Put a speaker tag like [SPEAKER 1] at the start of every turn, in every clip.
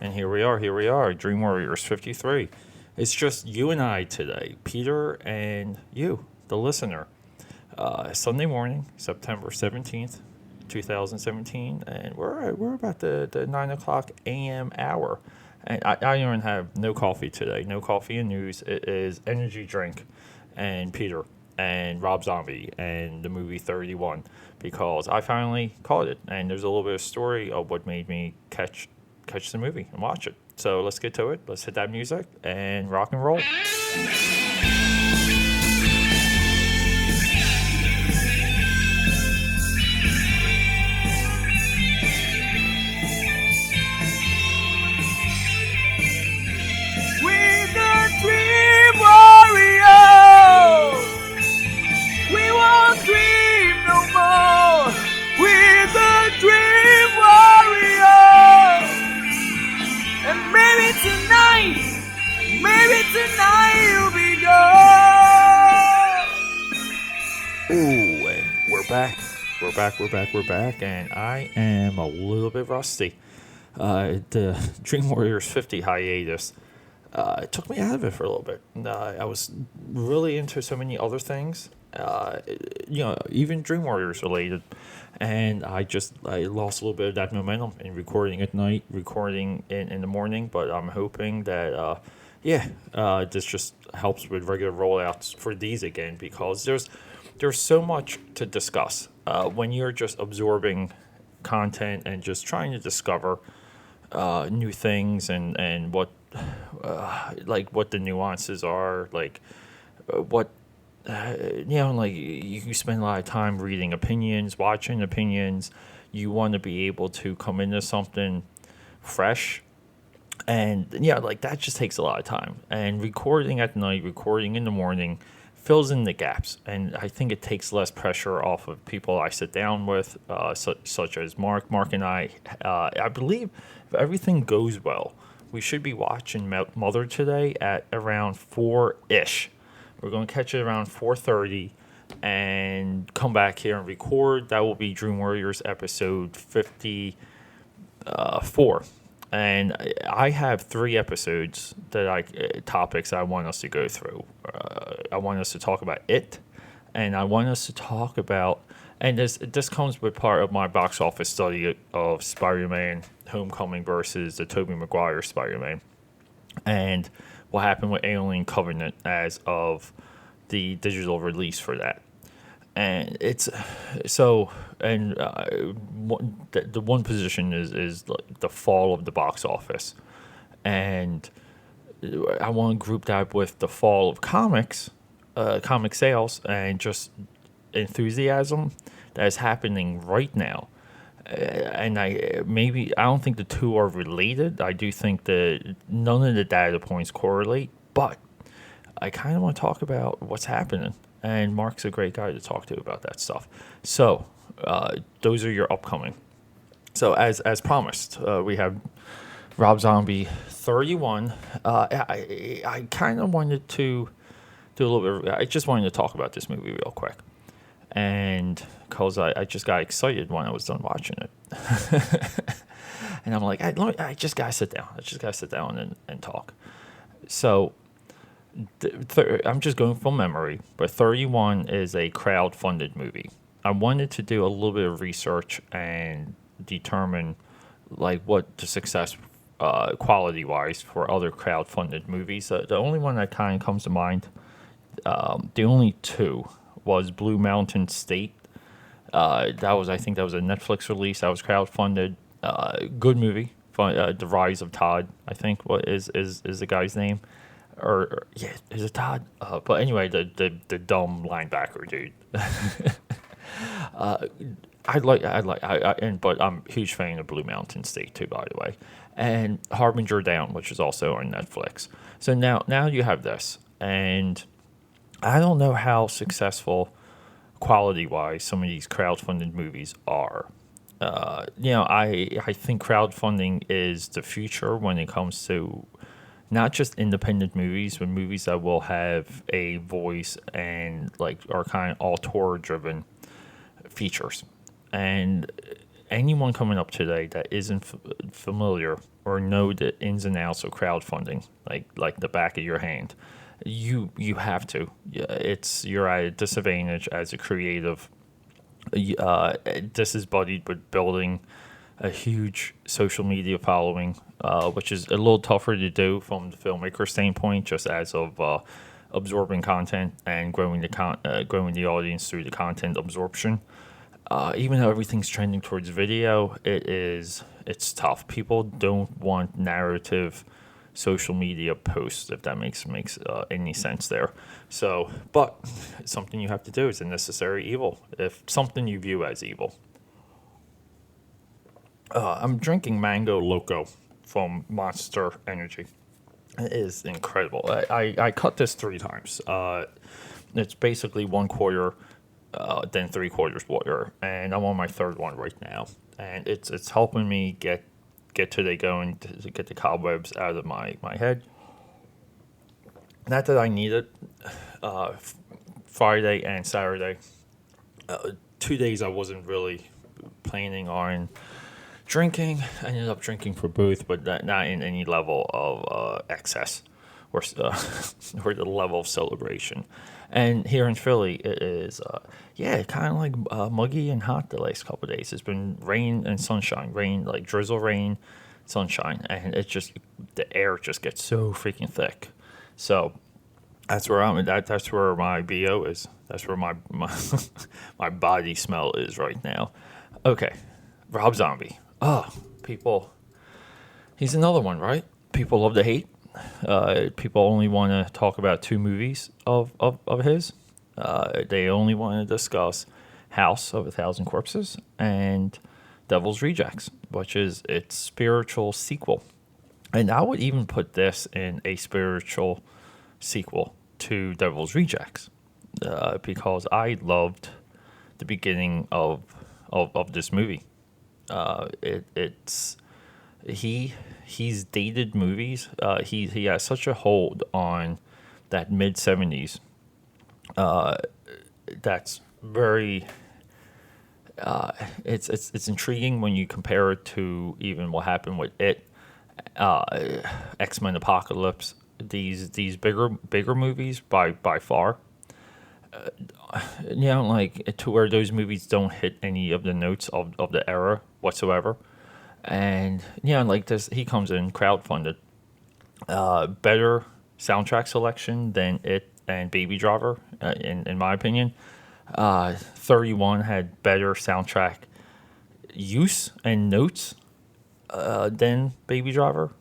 [SPEAKER 1] And here we are, Dream Warriors 53. It's just you and I today, Peter and you, the listener. Sunday morning, September 17th, 2017, and we're about the 9 o'clock a.m. hour. And I even have no coffee today, no coffee and news. It is energy drink and Peter and Rob Zombie and the movie 31 because I finally caught it. And there's a little bit of story of what made me catch the movie and watch it. So let's get to it. Let's hit that music and rock and roll. Ooh, and we're back. We're back, and I am a little bit rusty. The Dream Warriors 50 hiatus it took me out of it for a little bit. I was really into so many other things, even Dream Warriors related, and I lost a little bit of that momentum in recording at night, recording in the morning, but I'm hoping that, this just helps with regular rollouts for these again, because there's so much to discuss when you're just absorbing content and just trying to discover new things and what what the nuances are, you spend a lot of time reading opinions, watching opinions. You want to be able to come into something fresh, and that just takes a lot of time. And recording at night, recording in the morning fills in the gaps, and I think it takes less pressure off of people I sit down with, such as Mark. Mark and I believe if everything goes well, we should be watching Mother today at around 4-ish. We're going to catch it around 4:30 and come back here and record. That will be Dream Warriors episode 54. And I have 3 episodes topics I want us to go through. I want us to talk about it, and I want us to talk about, and this comes with part of my box office study of Spider-Man Homecoming versus the Tobey Maguire Spider-Man, and what happened with Alien Covenant as of the digital release for that. And it's so, and the one position is like the fall of the box office, and I want to group that with the fall of comic sales, and just enthusiasm that is happening right now. And I don't think the two are related. I do think that none of the data points correlate, but I kind of want to talk about what's happening. And Mark's a great guy to talk to about that stuff. So those are your upcoming. So as promised, we have Rob Zombie 31. I kind of wanted to do a little bit. I just wanted to talk about this movie real quick, and because I just got excited when I was done watching it, and I'm like, I just gotta sit down. I just gotta sit down and talk. So. I'm just going from memory, but 31 is a crowd-funded movie. I wanted to do a little bit of research and determine what the success quality-wise for other crowd-funded movies. The only one that kind of comes to mind, the only 2, was Blue Mountain State. I think that was a Netflix release. That was crowd-funded. Good movie. The Rise of Todd, I think, what is the guy's name. Is it Todd? But anyway, the dumb linebacker dude. But I'm a huge fan of Blue Mountain State too, by the way, and Harbinger Down, which is also on Netflix. So now you have this, and I don't know how successful, quality-wise, some of these crowdfunded movies are. I think crowdfunding is the future when it comes to not just independent movies, but movies that will have a voice and are kind of auteur-driven features. And anyone coming up today that isn't familiar or know the ins and outs of crowdfunding, like the back of your hand, you have to. Yeah, you're at a disadvantage as a creative. This is buddied with building a huge social media following, which is a little tougher to do from the filmmaker standpoint, just as of absorbing content and growing the audience through the content absorption. Even though everything's trending towards video, it's tough. People don't want narrative social media posts, if that makes any sense there. So, but it's something you have to do. It's a necessary evil. If something you view as evil. I'm drinking Mango Loco from Monster Energy. It is incredible. I cut this 3 times. It's basically 1/4, then 3/4 water, and I'm on my 3rd one right now. And it's helping me get today going, to get the cobwebs out of my head. Not that I need it. Friday and Saturday, 2 days I wasn't really planning on drinking. I ended up drinking for both, but not in any level of excess or or the level of celebration. And here in Philly, it is kind of like muggy and hot the last couple of days. It's been rain and sunshine, rain like drizzle rain, sunshine, and the air just gets so freaking thick. So that's where I'm. That's where my BO is. That's where my my body smell is right now. Okay, Rob Zombie. Oh, people. He's another one, right? People love to hate. People only want to talk about 2 movies of his. They only want to discuss House of a Thousand Corpses and Devil's Rejects, which is its spiritual sequel. And I would even put this in a spiritual sequel to Devil's Rejects, because I loved the beginning of this movie. He's dated movies. He has such a hold on that mid-70s. That's very. It's intriguing when you compare it to even what happened with it, X-Men Apocalypse. These bigger movies by far. Like to where those movies don't hit any of the notes of the era whatsoever. And like this, he comes in crowdfunded, better soundtrack selection than it and Baby Driver, in my opinion. 31 had better soundtrack use and notes than Baby Driver,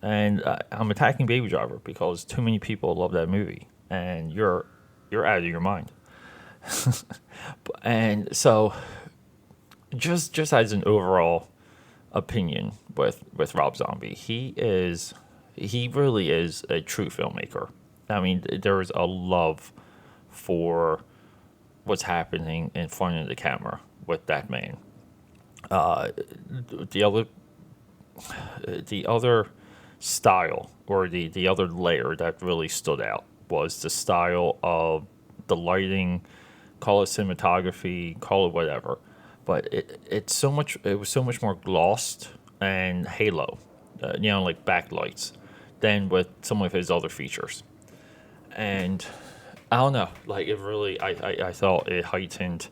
[SPEAKER 1] and I'm attacking Baby Driver because too many people love that movie, and you're out of your mind. And so, just as an overall opinion with Rob Zombie, he really is a true filmmaker. I mean, there is a love for what's happening in front of the camera with that man. The other style, or the other layer that really stood out, was the style of the lighting, call it cinematography, call it whatever. But it was so much more glossed and halo, like backlights, than with some of his other features. And I don't know, like it really, I thought it heightened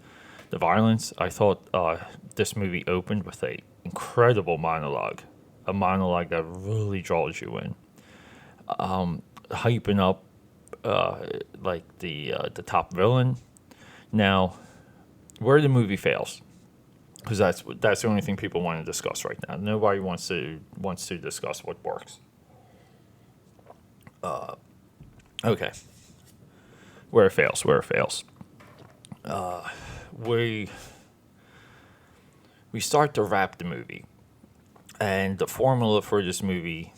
[SPEAKER 1] the violence. I thought this movie opened with a incredible monologue, a monologue that really draws you in, hyping up like the top villain. Now, where the movie fails, because that's the only thing people want to discuss right now. Nobody wants to discuss what works. Okay, where it fails. We start to wrap the movie, and the formula for this movie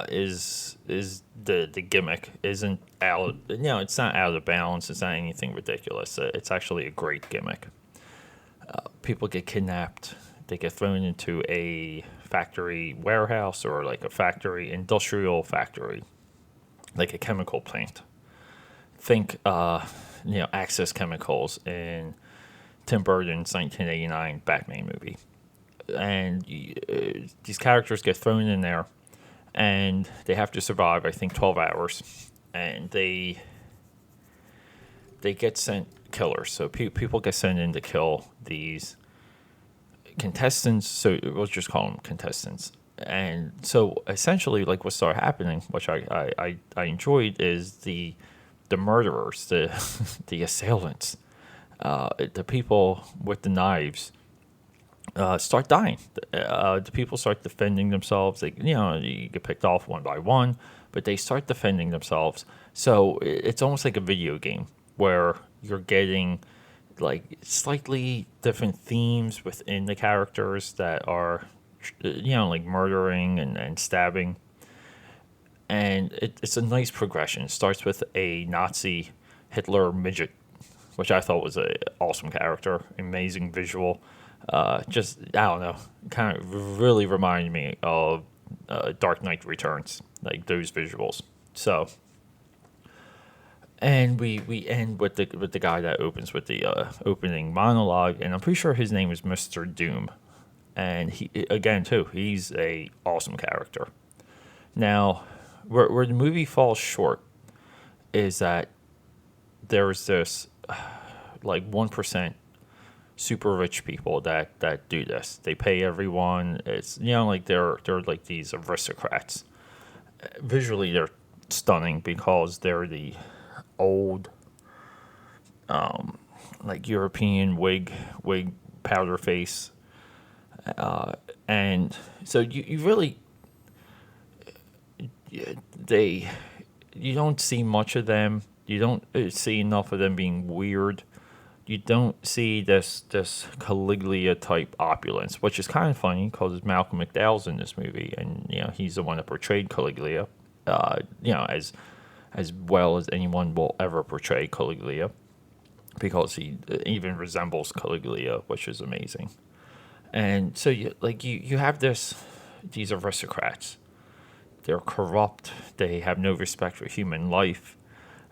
[SPEAKER 1] is the gimmick isn't out. It's not out of balance. It's not anything ridiculous. It's actually a great gimmick. People get kidnapped. They get thrown into a factory warehouse, or like a factory, industrial factory, like a chemical plant. Think, Access Chemicals in Tim Burton's 1989 Batman movie. and these characters get thrown in there, and they have to survive. I think 12 hours, and they get sent killers. So people get sent in to kill these contestants. So we'll just call them contestants. And so essentially, like what started happening, which I enjoyed, is the murderers, the the assailants, the people with the knives start dying. The people start defending themselves. You get picked off one by one, but they start defending themselves. So it's almost like a video game where you're getting like slightly different themes within the characters that are, like murdering and stabbing. And it's a nice progression. It starts with a Nazi Hitler midget, which I thought was a awesome character, amazing visual. Just I don't know, kind of really reminded me of Dark Knight Returns, like those visuals. So, and we end with the guy that opens with the opening monologue, and I'm pretty sure his name is Mr. Doom, and he again too, he's a awesome character. Now, where the movie falls short is that there's this like 1% super rich people that do this. They pay everyone. It's like they're like these aristocrats. Visually, they're stunning because they're the old, like European wig powder face, and so you really they you don't see much of them. You don't see enough of them being weird. You don't see this Caligula type opulence, which is kind of funny because Malcolm McDowell's in this movie, and he's the one that portrayed Caligula, as well as anyone will ever portray Caligula, because he even resembles Caligula, which is amazing. And so you have these aristocrats. They're corrupt. They have no respect for human life,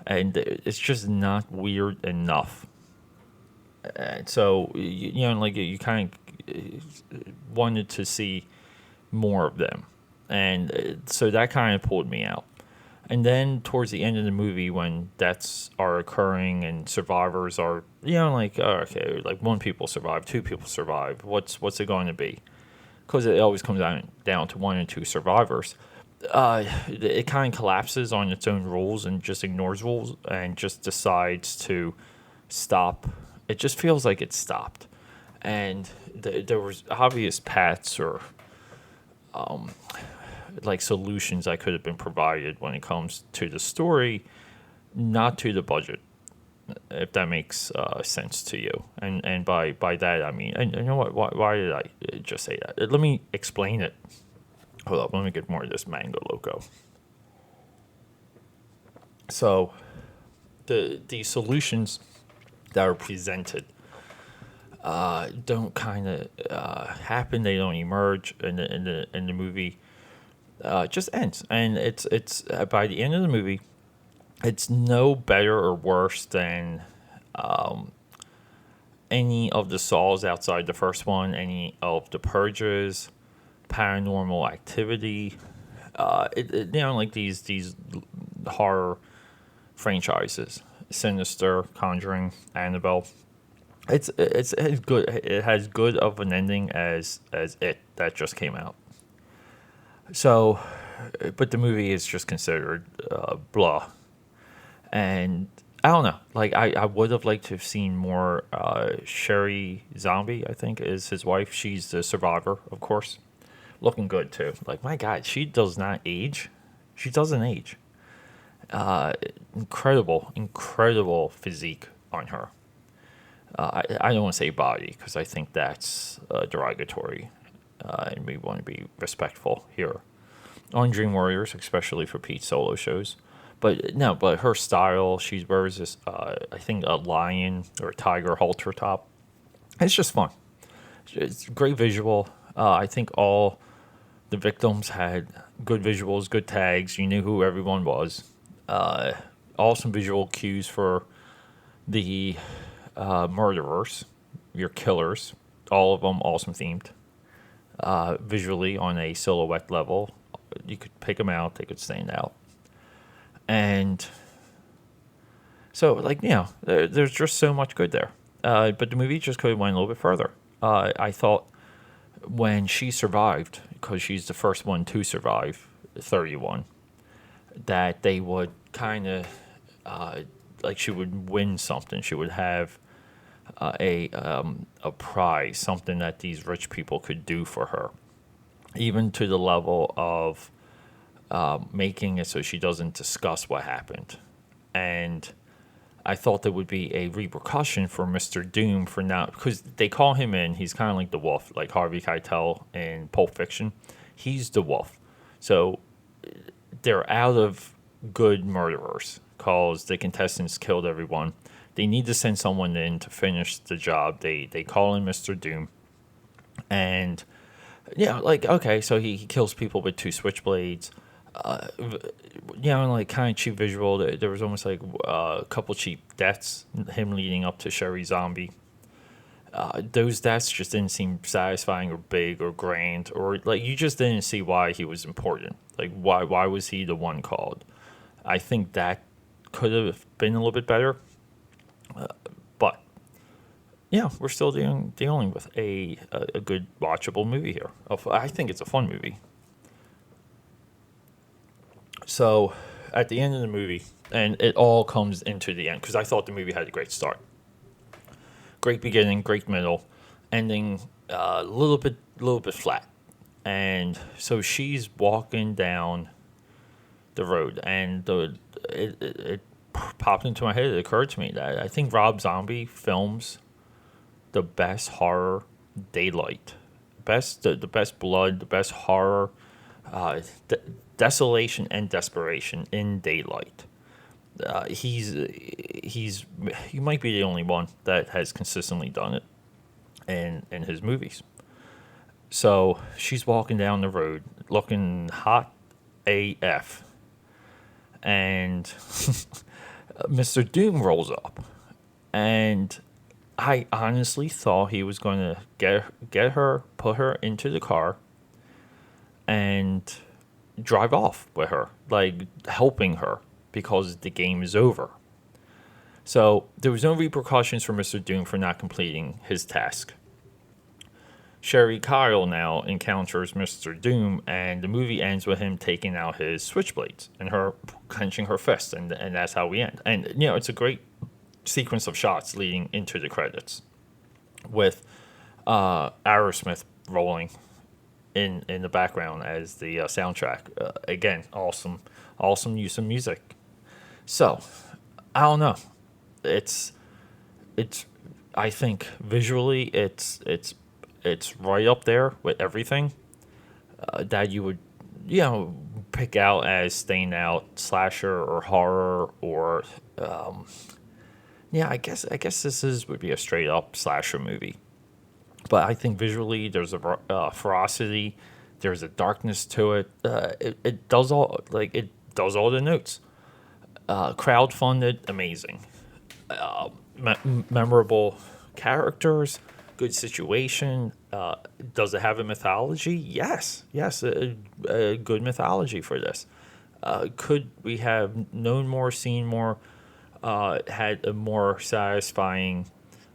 [SPEAKER 1] and it's just not weird enough. And so you kind of wanted to see more of them, and so that kind of pulled me out. And then towards the end of the movie, when deaths are occurring and survivors are, okay, like one people survive, two people survive. What's it going to be? Because it always comes down to one and two survivors. It kind of collapses on its own rules and just ignores rules and just decides to stop. It just feels like it stopped, and there was obvious paths or like solutions that could have been provided when it comes to the story, not to the budget, if that makes sense to you. And by that I mean, and you know what? Why did I just say that? Let me explain it. Hold up, let me get more of this mango loco. So, the solutions that are presented don't kind of happen. They don't emerge in the movie. Just ends, and it's by the end of the movie, it's no better or worse than any of the Saws outside the first one, any of the Purges, Paranormal Activity, like these horror franchises, Sinister, Conjuring, Annabelle. It's good. It has good of an ending as it that just came out. So, but the movie is just considered blah. And I don't know. Like I would have liked to have seen more. Sherry Zombie, I think, is his wife. She's the survivor, of course. Looking good too. Like my God, she does not age. She doesn't age. Incredible physique on her. I don't want to say body because I think that's derogatory, and we want to be respectful here on Dream Warriors, especially for Pete's solo shows. But no, but her style, she wears this, I think, a lion or a tiger halter top. It's just fun. It's great visual. I think all the victims had good visuals, good tags. You knew who everyone was. Awesome visual cues for the murderers, your killers. All of them awesome themed. visually on a silhouette level. You could pick them out; they could stand out, and so there's just so much good there. But the movie just could have went a little bit further. I thought when she survived, because she's the first one to survive 31, that they would kind of like she would win something. She would have a prize, something that these rich people could do for her, even to the level of making it so she doesn't discuss what happened. And I thought there would be a repercussion for Mr. Doom for now, because they call him in. He's kind of like the wolf, like Harvey Keitel in Pulp Fiction. He's the wolf. So they're out of good murderers because the contestants killed everyone. They need to send someone in to finish the job. They call in Mr. Doom. And, okay, so he kills people with two switchblades. Like kind of cheap visual. There was almost like a couple cheap deaths, him leading up to Sherry Zombie. Those deaths just didn't seem satisfying or big or grand, or like you just didn't see why he was important. Like why was he the one called? I think that could have been a little bit better. But yeah, we're still dealing with a good watchable movie here. I think it's a fun movie. So at the end of the movie, and it all comes into the end, because I thought the movie had a great start. Great beginning, great middle, ending a little bit flat. And so she's walking down the road, and it popped into my head. It occurred to me that I think Rob Zombie films the best horror daylight, the best blood, the best horror, desolation and desperation in daylight. He might be the only one that has consistently done it in his movies. So she's walking down the road looking hot AF, and Mr. Doom rolls up, and I honestly thought he was going to get her, put her into the car, and drive off with her, like helping her, because the game is over. So there was no repercussions for Mr. Doom for not completing his task. Sherry Kyle now encounters Mr. Doom, and the movie ends with him taking out his switchblades and her clenching her fist, and that's how we end. And it's a great sequence of shots leading into the credits, with Aerosmith rolling in the background as the soundtrack. Again, awesome use of music. So I don't know. It's I think visually it's right up there with everything that you would pick out as staying out slasher or horror or I guess this would be a straight up slasher movie. But I think visually there's a ferocity, there's a darkness to it. It does all the notes. Crowdfunded, amazing. Memorable characters, good situation. Does it have a mythology? Yes, a good mythology for this. Could we have known more, seen more, had a more satisfying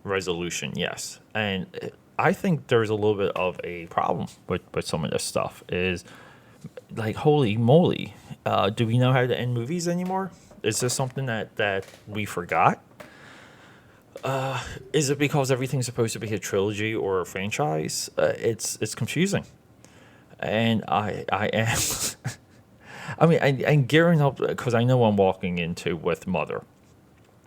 [SPEAKER 1] resolution? Yes. And I think there's a little bit of a problem with some of this stuff. Is like, holy moly, do we know how to end movies anymore? Is this something that we forgot? Is it because everything's supposed to be a trilogy or a franchise? It's confusing, and I am. I mean, I'm gearing up because I know I'm walking into with Mother.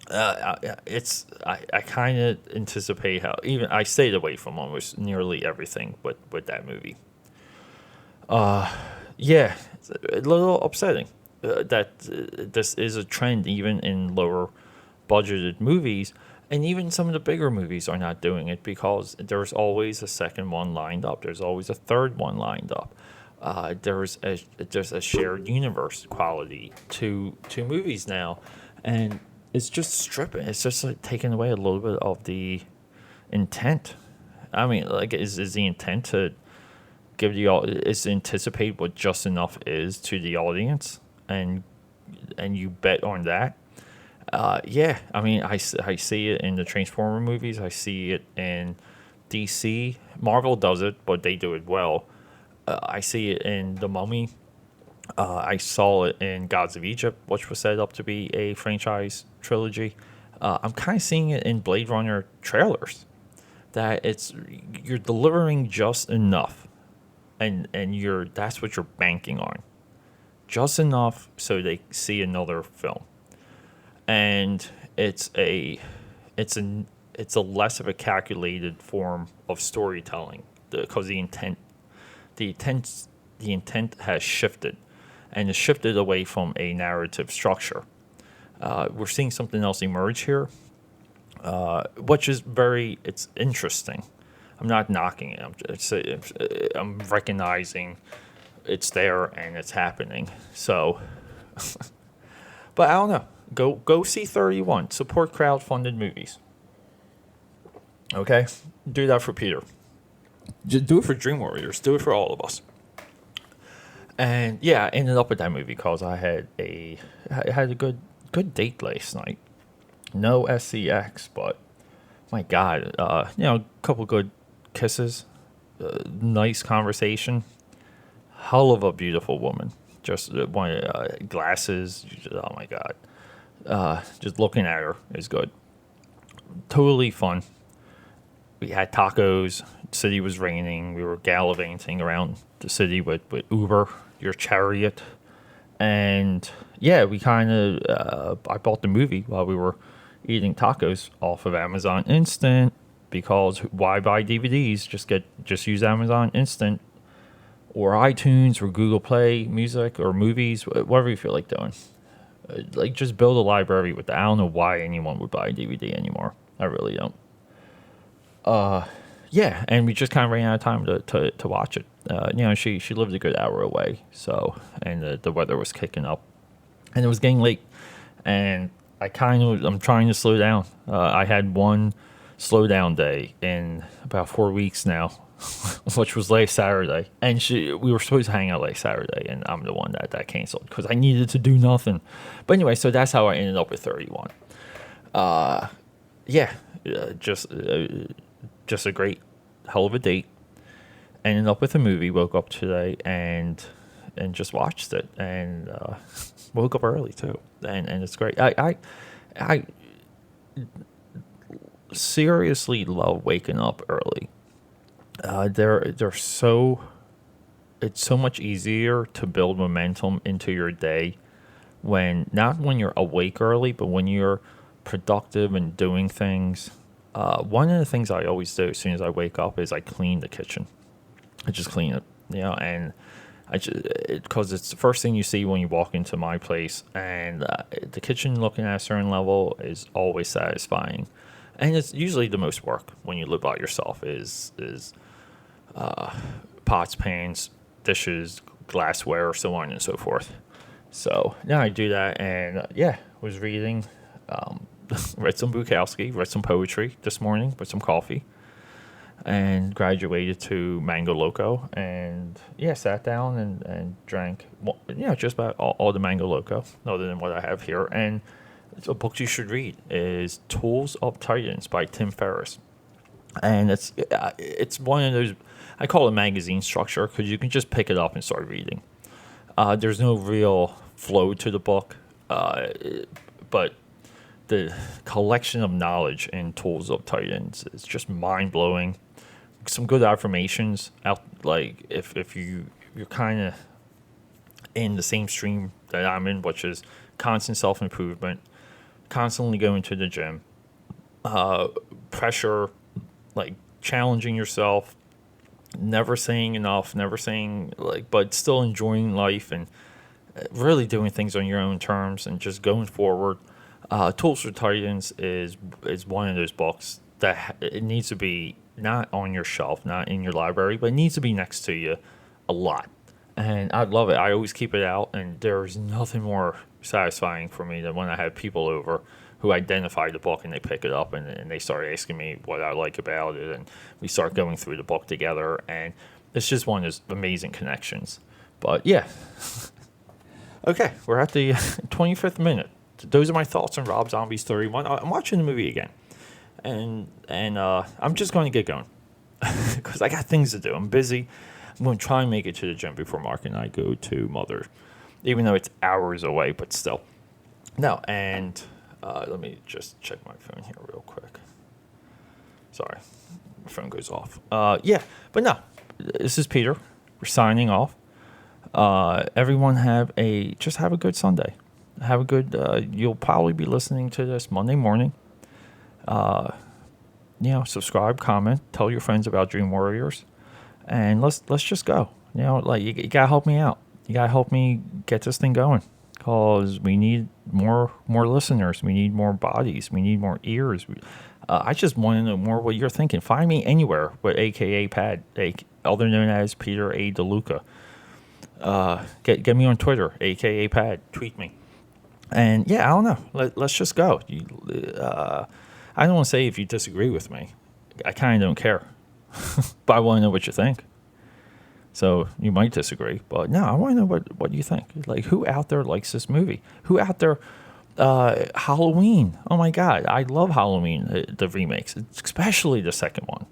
[SPEAKER 1] I kind of anticipate how even I stayed away from almost nearly everything with that movie. Yeah, it's a little upsetting that this is a trend even in lower budgeted movies, and even some of the bigger movies are not doing it because there's always a second one lined up. There's always a third one lined up. There's a shared universe quality to movies now, and it's just stripping. It's just like taking away a little bit of the intent. I mean, like, is the intent to give the it's anticipate what just enough is to the audience, and you bet on that. Yeah, I mean, I see it in the Transformer movies. I see it in DC. Marvel does it, but they do it well. I see it in The Mummy. I saw it in Gods of Egypt, which was set up to be a franchise trilogy. I'm kind of seeing it in Blade Runner trailers. That you're delivering just enough, and that's what you're banking on, just enough so they see another film, and it's a less of a calculated form of storytelling because the intent has shifted, and it's shifted away from a narrative structure. We're seeing something else emerge here, which is it's interesting. I'm not knocking it. I'm recognizing it's there and it's happening. So, but I don't know. Go see 31. Support crowd-funded movies. Okay, do that for Peter. Just do it for Dream Warriors. Do it for all of us. And yeah, I ended up with that movie because I had a good date last night. No SCX, but my God, a couple good kisses, nice conversation. Hell of a beautiful woman. Just one glasses. Oh my God, just looking at her is good. Totally fun. We had tacos. The city was raining. We were gallivanting around the city with Uber, your chariot, and yeah, we kind of. I bought the movie while we were eating tacos off of Amazon Instant because why buy DVDs? Just use Amazon Instant or iTunes or Google Play Music or movies, whatever you feel like doing. Like just build a library with that. I don't know why anyone would buy a DVD anymore. I really don't. Yeah, and we just kind of ran out of time to watch it. She lived a good hour away, so and the weather was kicking up, and it was getting late, and I'm trying to slow down. I had one slow down day in about 4 weeks now, which was last Saturday, and we were supposed to hang out last Saturday, and I'm the one that canceled because I needed to do nothing. But anyway, so that's how I ended up with 31. Just a great hell of a date. Ended up with a movie. Woke up today and just watched it, and woke up early too, and it's great. I seriously love waking up early. It's so much easier to build momentum into your day not when you're awake early, but when you're productive and doing things. One of the things I always do as soon as I wake up is I clean the kitchen. I just clean it, and because it's the first thing you see when you walk into my place, and the kitchen looking at a certain level is always satisfying, and it's usually the most work when you live by yourself is pots, pans, dishes, glassware, so on and so forth. So now I do that, and was reading. Read some Bukowski, read some poetry this morning with some coffee, and graduated to Mango Loco, and sat down and drank just about all the Mango Loco other than what I have here. And a book you should read is Tools of Titans by Tim Ferriss, and it's one of those, I call it magazine structure because you can just pick it up and start reading. There's no real flow to the book, but the collection of knowledge in Tools of Titans is just mind-blowing. Some good affirmations out, like if you're kind of in the same stream that I'm in, which is constant self-improvement, constantly going to the gym, pressure, like challenging yourself, never saying enough, but still enjoying life and really doing things on your own terms and just going forward. Tools for Titans is one of those books that it needs to be not on your shelf, not in your library, but it needs to be next to you a lot. And I love it. I always keep it out, and there's nothing more satisfying for me than when I have people over who identify the book and they pick it up and they start asking me what I like about it, and we start going through the book together. And It's just one of those amazing connections. But yeah. Okay, we're at the 25th minute. Those are my thoughts on Rob Zombie's 31. I'm watching the movie again. And I'm just going to get going. Because I got things to do. I'm busy. I'm going to try and make it to the gym before Mark and I go to Mother. Even though it's hours away, but still. No, and let me just check my phone here real quick. Sorry, my phone goes off. Yeah, but no, this is Peter. We're signing off. Everyone have a good Sunday. Have a good. You'll probably be listening to this Monday morning. Subscribe, comment, tell your friends about Dream Warriors, and let's just go. You gotta help me out. You gotta help me get this thing going, cause we need more listeners. We need more bodies. We need more ears. I just want to know more what you're thinking. Find me anywhere with AKAPAD, other known as Peter A. DeLuca. Get me on Twitter, AKAPAD. Tweet me. And yeah, I don't know. Let's just go. I don't want to say if you disagree with me. I kind of don't care. But I want to know what you think. So you might disagree. But no, I want to know what you think. Like, who out there likes this movie? Who out there... Halloween. Oh my God. I love Halloween, the remakes, especially the second one.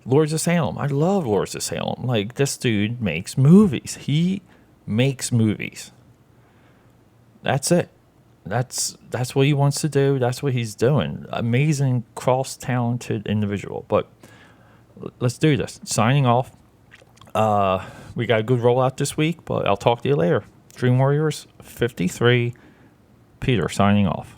[SPEAKER 1] Lords of Salem. I love Lords of Salem. Like, this dude makes movies. He makes movies. That's it. That's what he wants to do. That's what he's doing. Amazing, cross-talented individual. But let's do this. Signing off. We got a good rollout this week, but I'll talk to you later. Dream Warriors 53. Peter signing off.